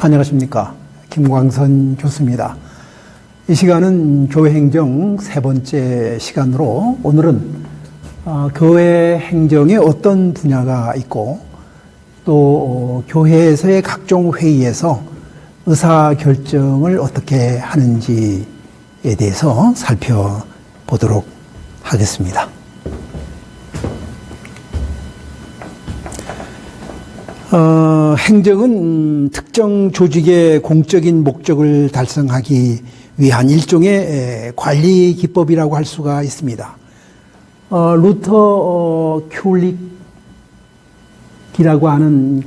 안녕하십니까. 김광선 교수입니다. 이 시간은 교회 행정 세 번째 시간으로 오늘은 교회 행정에 어떤 분야가 있고 또 교회에서의 각종 회의에서 의사결정을 어떻게 하는지에 대해서 살펴보도록 하겠습니다. 행정은 특정 조직의 공적인 목적을 달성하기 위한 일종의 관리 기법이라고 할 수가 있습니다. 루터 큘릭이라고 하는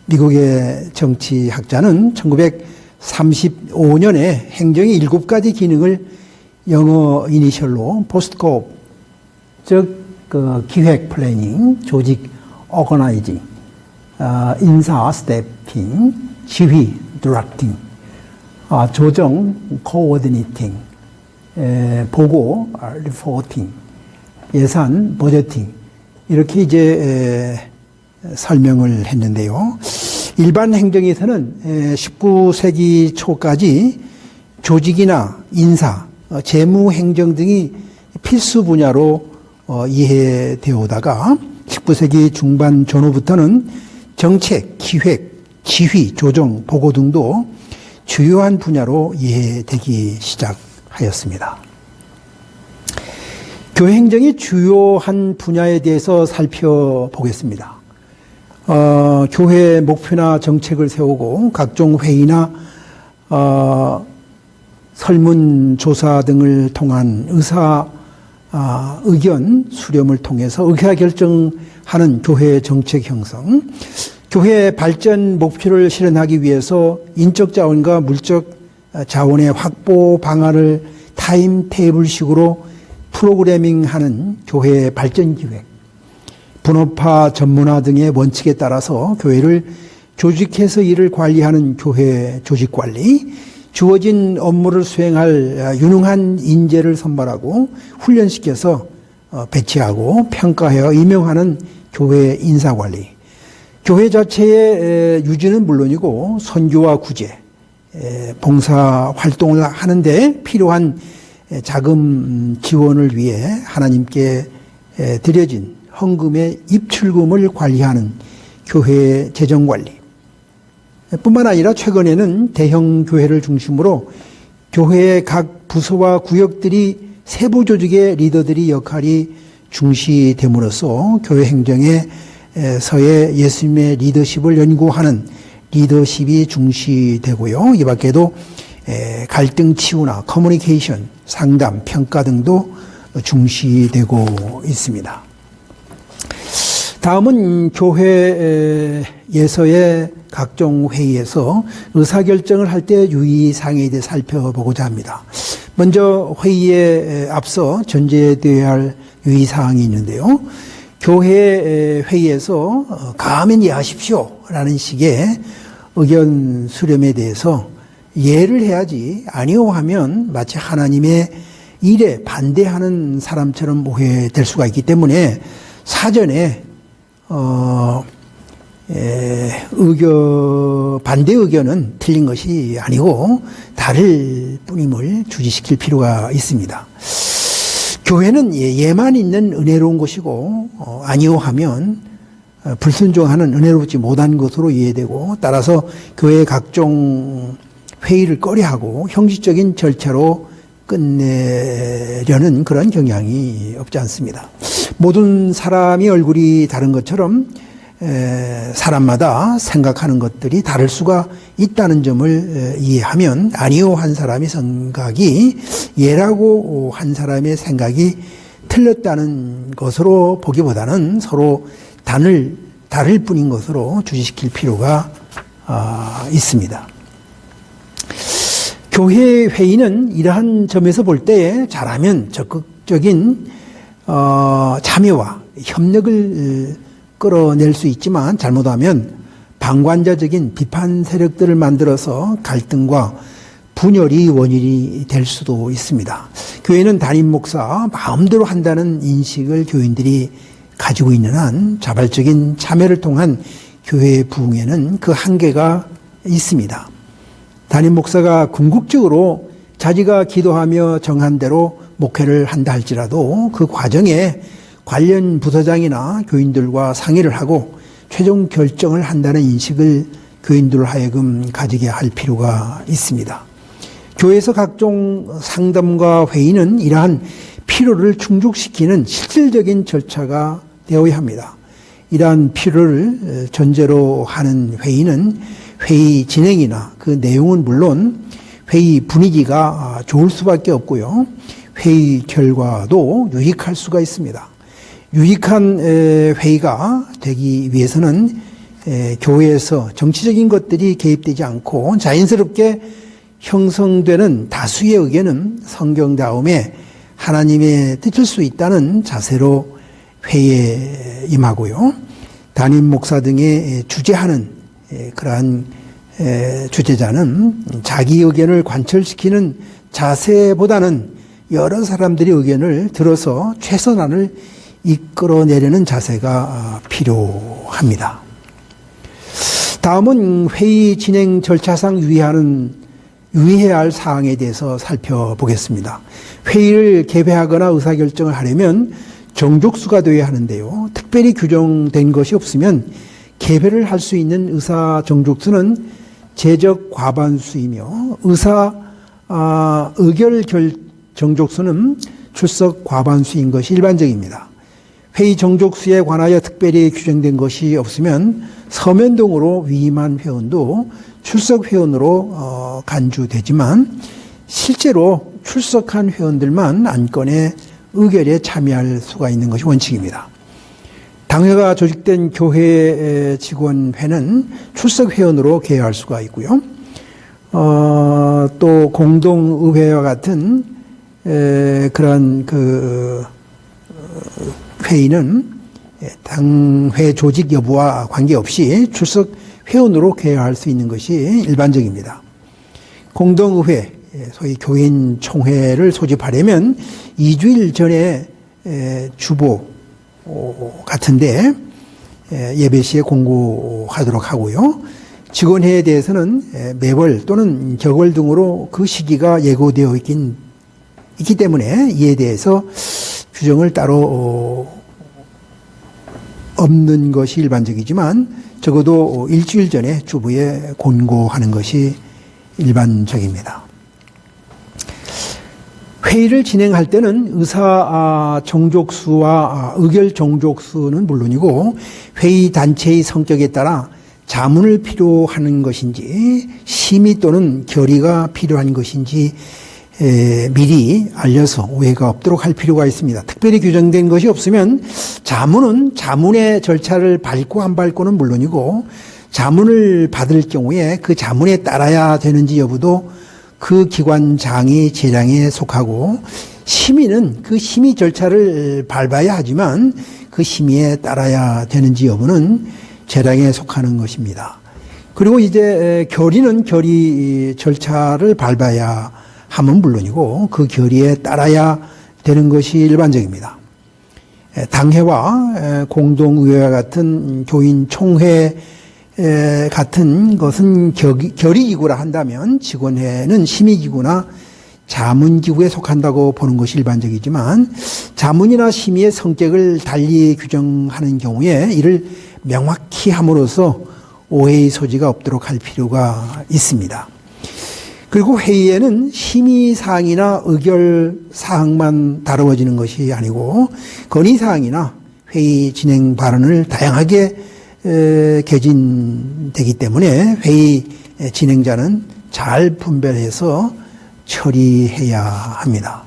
미국의 정치학자는 1935년에 행정의 7가지 기능을 영어 이니셜로 포스트콥, 즉 기획 플래닝, 조직 오거나이징, 인사 스태핑, 지휘 디렉팅, 조정 코어디네이팅, 보고 리포팅, 예산 버제팅 이렇게 이제 설명을 했는데요. 일반 행정에서는 19세기 초까지 조직이나 인사, 재무 행정 등이 필수 분야로 이해되어 오다가 19세기 중반 전후부터는 정책, 기획, 지휘, 조정, 보고 등도 주요한 분야로 이해되기 시작하였습니다. 교회 행정의 주요한 분야에 대해서 살펴보겠습니다. 교회의 목표나 정책을 세우고 각종 회의나 설문조사 등을 통한 의견 수렴을 통해서 의사결정하는 교회 정책 형성, 교회 발전 목표를 실현하기 위해서 인적 자원과 물적 자원의 확보 방안을 타임테이블식으로 프로그래밍하는 교회 발전 기획, 분업화 전문화 등의 원칙에 따라서 교회를 조직해서 이를 관리하는 교회 조직관리, 주어진 업무를 수행할 유능한 인재를 선발하고 훈련시켜서 배치하고 평가하여 임명하는 교회 인사관리, 교회 자체의 유지는 물론이고 선교와 구제, 봉사활동을 하는데 필요한 자금 지원을 위해 하나님께 드려진 헌금의 입출금을 관리하는 교회 재정관리, 뿐만 아니라 최근에는 대형 교회를 중심으로 교회의 각 부서와 구역들이 세부 조직의 리더들이 역할이 중시됨으로써 교회 행정에서의 예수님의 리더십을 연구하는 리더십이 중시되고요. 이 밖에도 갈등 치유나 커뮤니케이션, 상담, 평가 등도 중시되고 있습니다. 다음은 교회에서의 각종 회의에서 의사결정을 할 때 유의사항에 대해 살펴보고자 합니다. 먼저 회의에 앞서 전제되어야 할 유의사항이 있는데요. 교회 회의에서 가면 예하십시오 라는 식의 의견 수렴에 대해서 예를 해야지 아니오 하면 마치 하나님의 일에 반대하는 사람처럼 오해될 수가 있기 때문에 사전에 반대 의견은 틀린 것이 아니고 다를 뿐임을 주지시킬 필요가 있습니다. 교회는 예만 있는 은혜로운 것이고 아니오 하면 불순종하는 은혜롭지 못한 것으로 이해되고, 따라서 교회의 각종 회의를 꺼려하고 형식적인 절차로 끝내려는 그런 경향이 없지 않습니다. 모든 사람이 얼굴이 다른 것처럼 사람마다 생각하는 것들이 다를 수가 있다는 점을 이해하면 아니오 한 사람의 생각이 예라고 한 사람의 생각이 틀렸다는 것으로 보기보다는 서로 다를 뿐인 것으로 주지시킬 필요가 있습니다. 교회 회의는 이러한 점에서 볼 때 잘하면 적극적인 참여와 협력을 끌어낼 수 있지만 잘못하면 방관자적인 비판 세력들을 만들어서 갈등과 분열이 원인이 될 수도 있습니다. 교회는 담임 목사 마음대로 한다는 인식을 교인들이 가지고 있는 한 자발적인 참여를 통한 교회의 부흥에는 그 한계가 있습니다. 담임 목사가 궁극적으로 자기가 기도하며 정한 대로 목회를 한다 할지라도 그 과정에 관련 부서장이나 교인들과 상의를 하고 최종 결정을 한다는 인식을 교인들 하여금 가지게 할 필요가 있습니다. 교회에서 각종 상담과 회의는 이러한 필요를 충족시키는 실질적인 절차가 되어야 합니다. 이러한 필요를 전제로 하는 회의는 회의 진행이나 그 내용은 물론 회의 분위기가 좋을 수밖에 없고요. 회의 결과도 유익할 수가 있습니다. 유익한 회의가 되기 위해서는 교회에서 정치적인 것들이 개입되지 않고 자연스럽게 형성되는 다수의 의견은 성경 다음에 하나님의 뜻일 수 있다는 자세로 회의에 임하고요. 담임 목사 등의 주재하는 그러한 주재자는 자기 의견을 관철시키는 자세보다는 여러 사람들의 의견을 들어서 최선안을 이끌어내려는 자세가 필요합니다. 다음은 회의 진행 절차상 유의해야 할 사항에 대해서 살펴보겠습니다. 회의를 개회하거나 의사결정을 하려면 정족수가 되어야 하는데요. 특별히 규정된 것이 없으면 개회를 할 수 있는 의사 정족수는 제적 과반수이며 의결 정족수는 출석 과반수인 것이 일반적입니다. 회의 정족수에 관하여 특별히 규정된 것이 없으면 서면동으로 위임한 회원도 출석 회원으로 간주되지만 실제로 출석한 회원들만 안건의 의결에 참여할 수가 있는 것이 원칙입니다. 당회가 조직된 교회 직원회는 출석 회원으로 개회할 수가 있고요. 또 공동의회와 같은 그런 회의는 당회 조직 여부와 관계없이 출석 회원으로 개회할 수 있는 것이 일반적입니다. 공동의회, 소위 교인 총회를 소집하려면 2주일 전에 주보 같은데 예배 시에 공고하도록 하고요. 직원회에 대해서는 매월 또는 격월 등으로 그 시기가 예고되어 있기 때문에 이에 대해서 규정을 따로 없는 것이 일반적이지만 적어도 일주일 전에 주부에 권고하는 것이 일반적입니다. 회의를 진행할 때는 의사 정족수와 의결 정족수는 물론이고 회의 단체의 성격에 따라 자문을 필요하는 것인지 심의 또는 결의가 필요한 것인지 미리 알려서 오해가 없도록 할 필요가 있습니다. 특별히 규정된 것이 없으면 자문은 자문의 절차를 밟고 안 밟고는 물론이고 자문을 받을 경우에 그 자문에 따라야 되는지 여부도 그 기관장이 재량에 속하고 심의는 그 심의 절차를 밟아야 하지만 그 심의에 따라야 되는지 여부는 재량에 속하는 것입니다. 그리고 이제 결의는 결의 절차를 밟아야 함은 물론이고 그 결의에 따라야 되는 것이 일반적입니다. 당회와 공동의회와 같은 교인 총회 같은 것은 결의기구라 한다면 직원회는 심의기구나 자문기구에 속한다고 보는 것이 일반적이지만 자문이나 심의의 성격을 달리 규정하는 경우에 이를 명확히 함으로써 오해의 소지가 없도록 할 필요가 있습니다. 그리고 회의에는 심의사항이나 의결사항만 다루어지는 것이 아니고 건의사항이나 회의 진행 발언을 다양하게 개진되기 때문에 회의 진행자는 잘 분별해서 처리해야 합니다.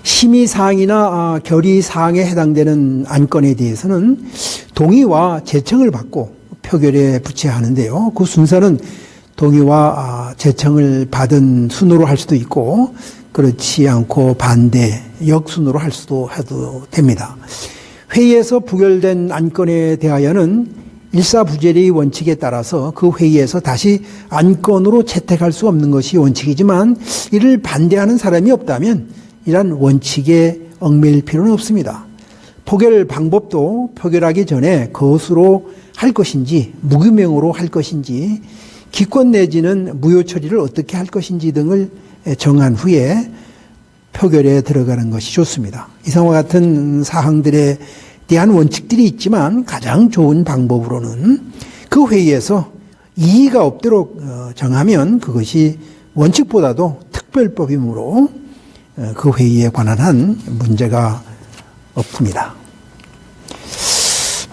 심의사항이나 결의사항에 해당되는 안건에 대해서는 동의와 제청을 받고 표결에 붙여야 하는데요. 그 순서는 동의와 제청을 받은 순으로 할 수도 있고 그렇지 않고 반대, 역순으로 할 수도 해도 됩니다. 회의에서 부결된 안건에 대하여는 일사부재리의 원칙에 따라서 그 회의에서 다시 안건으로 채택할 수 없는 것이 원칙이지만 이를 반대하는 사람이 없다면 이러한 원칙에 얽매일 필요는 없습니다. 표결 방법도 표결하기 전에 거수로 할 것인지 무기명으로 할 것인지 기권 내지는 무효 처리를 어떻게 할 것인지 등을 정한 후에 표결에 들어가는 것이 좋습니다. 이상과 같은 사항들에 대한 원칙들이 있지만 가장 좋은 방법으로는 그 회의에서 이의가 없도록 정하면 그것이 원칙보다도 특별법이므로 그 회의에 관한 한 문제가 없습니다.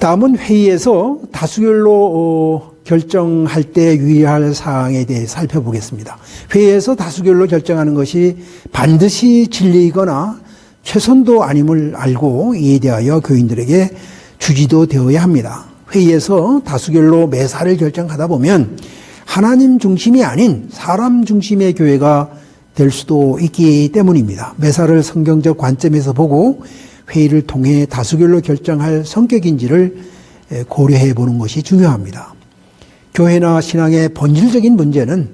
다음은 회의에서 다수결로 결정할 때 유의할 사항에 대해 살펴보겠습니다. 회의에서 다수결로 결정하는 것이 반드시 진리이거나 최선도 아님을 알고 이에 대하여 교인들에게 주지도 되어야 합니다. 회의에서 다수결로 매사를 결정하다 보면 하나님 중심이 아닌 사람 중심의 교회가 될 수도 있기 때문입니다. 매사를 성경적 관점에서 보고 회의를 통해 다수결로 결정할 성격인지를 고려해 보는 것이 중요합니다. 교회나 신앙의 본질적인 문제는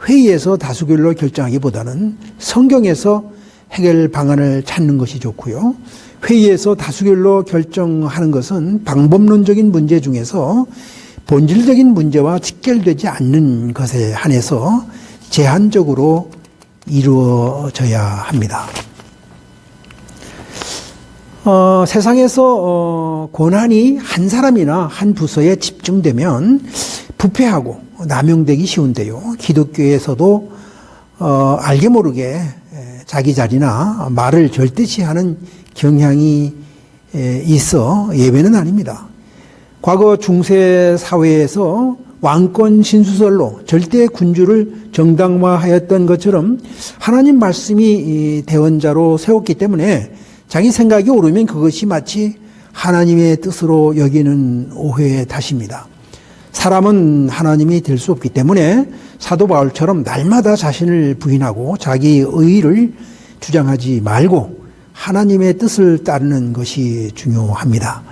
회의에서 다수결로 결정하기보다는 성경에서 해결 방안을 찾는 것이 좋고요. 회의에서 다수결로 결정하는 것은 방법론적인 문제 중에서 본질적인 문제와 직결되지 않는 것에 한해서 제한적으로 이루어져야 합니다. 세상에서 권한이 한 사람이나 한 부서에 집중되면 부패하고 남용되기 쉬운데요. 기독교에서도 알게 모르게 자기 자리나 말을 절대시하는 경향이 있어 예외는 아닙니다. 과거 중세 사회에서 왕권 신수설로 절대 군주를 정당화하였던 것처럼 하나님 말씀이 대언자로 세웠기 때문에 자기 생각이 오르면 그것이 마치 하나님의 뜻으로 여기는 오해의 탓입니다. 사람은 하나님이 될 수 없기 때문에 사도 바울처럼 날마다 자신을 부인하고 자기 의의를 주장하지 말고 하나님의 뜻을 따르는 것이 중요합니다.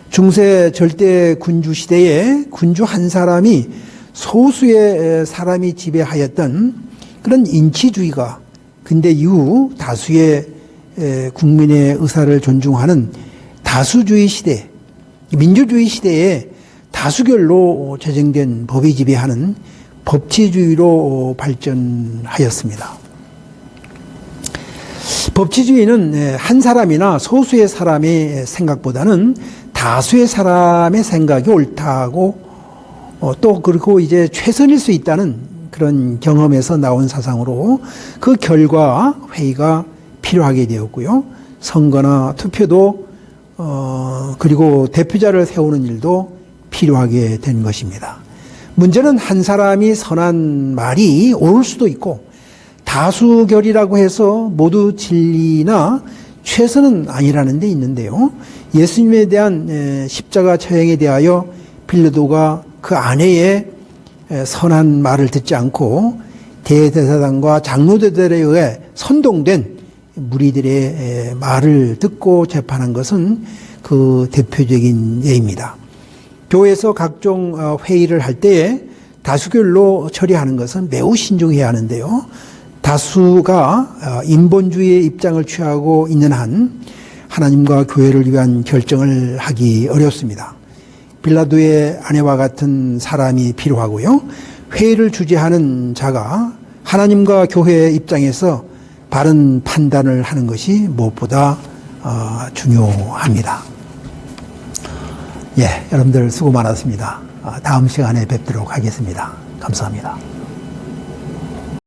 중세 절대 군주 시대에 군주 한 사람이 소수의 사람이 지배하였던 그런 인치주의가 근대 이후 다수의 국민의 의사를 존중하는 다수주의 시대, 민주주의 시대에 다수결로 제정된 법이 지배하는 법치주의로 발전하였습니다. 법치주의는 한 사람이나 소수의 사람의 생각보다는 다수의 사람의 생각이 옳다고 또 그리고 이제 최선일 수 있다는 그런 경험에서 나온 사상으로 그 결과 회의가 필요하게 되었고요. 선거나 투표도 그리고 대표자를 세우는 일도 필요하게 된 것입니다. 문제는 한 사람이 선한 말이 옳을 수도 있고 다수결이라고 해서 모두 진리나 최선은 아니라는 데 있는데요. 예수님에 대한 십자가 처형에 대하여 빌라도가 그 아내의 선한 말을 듣지 않고 대제사장과 장로들에 의해 선동된 무리들의 말을 듣고 재판한 것은 그 대표적인 예입니다. 교회에서 각종 회의를 할 때에 다수결로 처리하는 것은 매우 신중해야 하는데요. 다수가 인본주의의 입장을 취하고 있는 한 하나님과 교회를 위한 결정을 하기 어렵습니다. 빌라도의 아내와 같은 사람이 필요하고요. 회의를 주재하는 자가 하나님과 교회의 입장에서 바른 판단을 하는 것이 무엇보다 중요합니다. 예, 여러분들 수고 많았습니다. 다음 시간에 뵙도록 하겠습니다. 감사합니다.